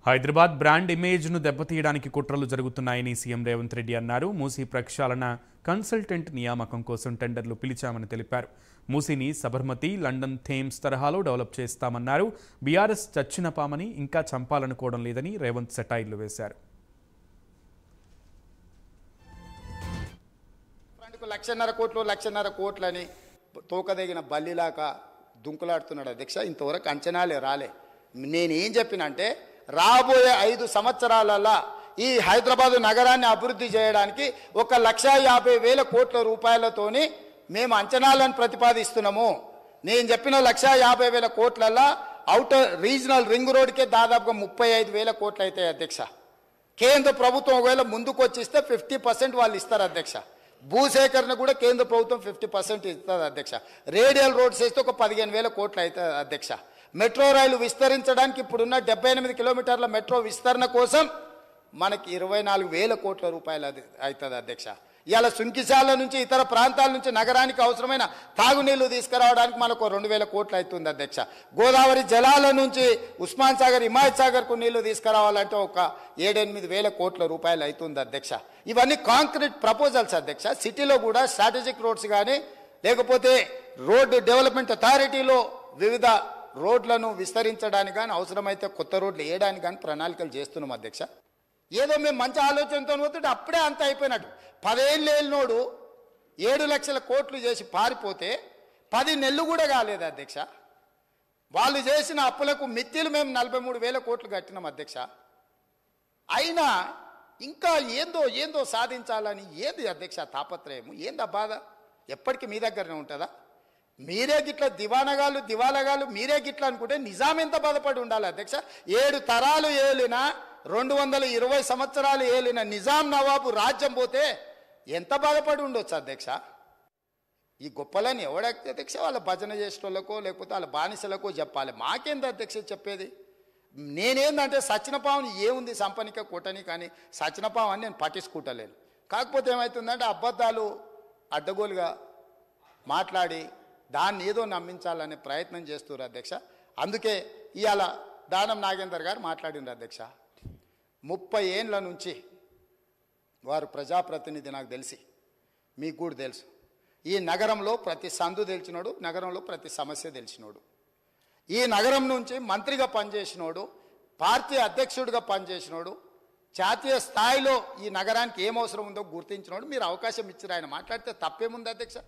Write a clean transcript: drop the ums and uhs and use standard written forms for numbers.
Hyderabad brand ఇమేజ్ను దెబ్బతీయడానికి కుట్రలు జరుగుతున్నాయని CM Revanth Reddy అన్నారు. మూసీ ప్రక్షాళన కన్సల్టెంట్ నియామకం కోసం టెండర్లు పిలిచామని తెలిపారు. మూసీని సబర్మతి, లండన్ థేమ్స్ తరహాలో డెవలప్ చేస్తామన్నారు. బీఆర్ఎస్ చచ్చిన పామని ఇంకా చంపాలనుకోవడం లేదని రేవంత్ సెటైర్లు వేశారు. లక్షన్నర కోట్లని తోకదగిన బల్లిలాగా దుంకులాడుతున్నాడు అధ్యక్ష. ఇంతవరకు అంచనాలే రాలే. నేనేం చెప్పినంటే రాబోయే 5 సంవత్సరాలలో ఈ హైదరాబాదు నగరాన్ని అభివృద్ధి చేయడానికి 1,50,000 కోట్ల రూపాయలతోని మేము అంచనాలను ప్రతిపాదిస్తున్నాము. నేను చెప్పిన 1,50,000 కోట్లలో అవుటర్ రీజనల్ రింగ్ రోడ్కే దాదాపుగా 35,000 కోట్లు అవుతాయి అధ్యక్ష. కేంద్ర ప్రభుత్వం ఒకవేళ ముందుకు వచ్చిస్తే 50% వాళ్ళు ఇస్తారు అధ్యక్ష. భూసేకరణ కూడా కేంద్ర ప్రభుత్వం 50% ఇస్తుంది అధ్యక్ష. రేడియల్ రోడ్స్ వేస్తే ఒక 15,000 కోట్లు అవుతుంది అధ్యక్ష. మెట్రో రైలు విస్తరించడానికి ఇప్పుడున్న 78 కిలోమీటర్ల మెట్రో విస్తరణ కోసం మనకి 24,000 కోట్ల రూపాయలు అవుతుంది అధ్యక్ష. ఇవాళ సుంకిశాల నుంచి ఇతర ప్రాంతాల నుంచి నగరానికి అవసరమైన తాగునీళ్లు తీసుకురావడానికి మనకు 2,000 కోట్లు అవుతుంది అధ్యక్ష. గోదావరి జలాల నుంచి ఉస్మాన్ సాగర్, హిమాయత్ సాగర్కు నీళ్లు తీసుకురావాలంటే ఒక 7-8,000 కోట్ల రూపాయలు అవుతుంది అధ్యక్ష. ఇవన్నీ కాంక్రీట్ ప్రపోజల్స్ అధ్యక్ష. సిటీలో కూడా స్ట్రాటజిక్ రోడ్స్ కానీ లేకపోతే రోడ్డు డెవలప్మెంట్ అథారిటీలో వివిధ రోడ్లను విస్తరించడానికి కానీ అవసరమైతే కొత్త రోడ్లు వేయడానికి కానీ ప్రణాళికలు చేస్తున్నాం అధ్యక్ష. ఏదో మేము మంచి ఆలోచనతో పోతుంటే అప్పుడే అంత అయిపోయినట్టు. 10 ఏళ్ళు వెళ్ళినోడు 7 లక్షల కోట్లు చేసి పారిపోతే 10 నెలలు కూడా కాలేదు అధ్యక్ష. వాళ్ళు చేసిన అప్పులకు మిత్తిలు మేము 43,000 కోట్లు కట్టినాం అధ్యక్ష. అయినా ఇంకా ఏందో సాధించాలని ఏంది అధ్యక్ష తాపత్రయము, ఏందా బాధ? ఎప్పటికీ మీ దగ్గరనే ఉంటుందా? మీరే గిట్ల దివాలగాలు మీరే గిట్ల అనుకుంటే నిజాం ఎంత బాధపడి ఉండాలి అధ్యక్ష. 7 తరాలు ఏలిన 220 సంవత్సరాలు ఏలిన నిజాం నవాబు రాజ్యం పోతే ఎంత బాధపడి ఉండొచ్చు అధ్యక్ష. ఈ గొప్పలని ఎవడైతే అధ్యక్ష వాళ్ళ భజన చేసేటోళ్ళకో లేకపోతే వాళ్ళ బానిసలకో చెప్పాలి. మాకేంది అధ్యక్ష చెప్పేది? నేనేందంటే సచ్చినపావుని ఏముంది సంపనిక కొట్టని, కానీ సచ్చినపావని నేను పట్టించుకుంటలేను. కాకపోతే ఏమవుతుందంటే అబద్ధాలు అడ్డగోలుగా మాట్లాడి దాన్ని ఏదో నమ్మించాలనే ప్రయత్నం చేస్తున్నారు అధ్యక్ష. అందుకే ఇవాళ దానం నాగేందర్ గారు మాట్లాడినారు అధ్యక్ష. 30 ఏళ్ళ నుంచి వారు ప్రజాప్రతినిధి, నాకు తెలిసి మీకు కూడా తెలుసు. ఈ నగరంలో ప్రతి సందు తెలిసినోడు, నగరంలో ప్రతి సమస్య తెలిసినోడు, ఈ నగరం నుంచి మంత్రిగా పనిచేసినోడు, పార్టీ అధ్యక్షుడిగా పనిచేసినోడు, జాతీయ స్థాయిలో ఈ నగరానికి ఏం అవసరం ఉందో గుర్తించినోడు. మీరు అవకాశం ఇచ్చారు, ఆయన మాట్లాడితే తప్పేముంది అధ్యక్ష?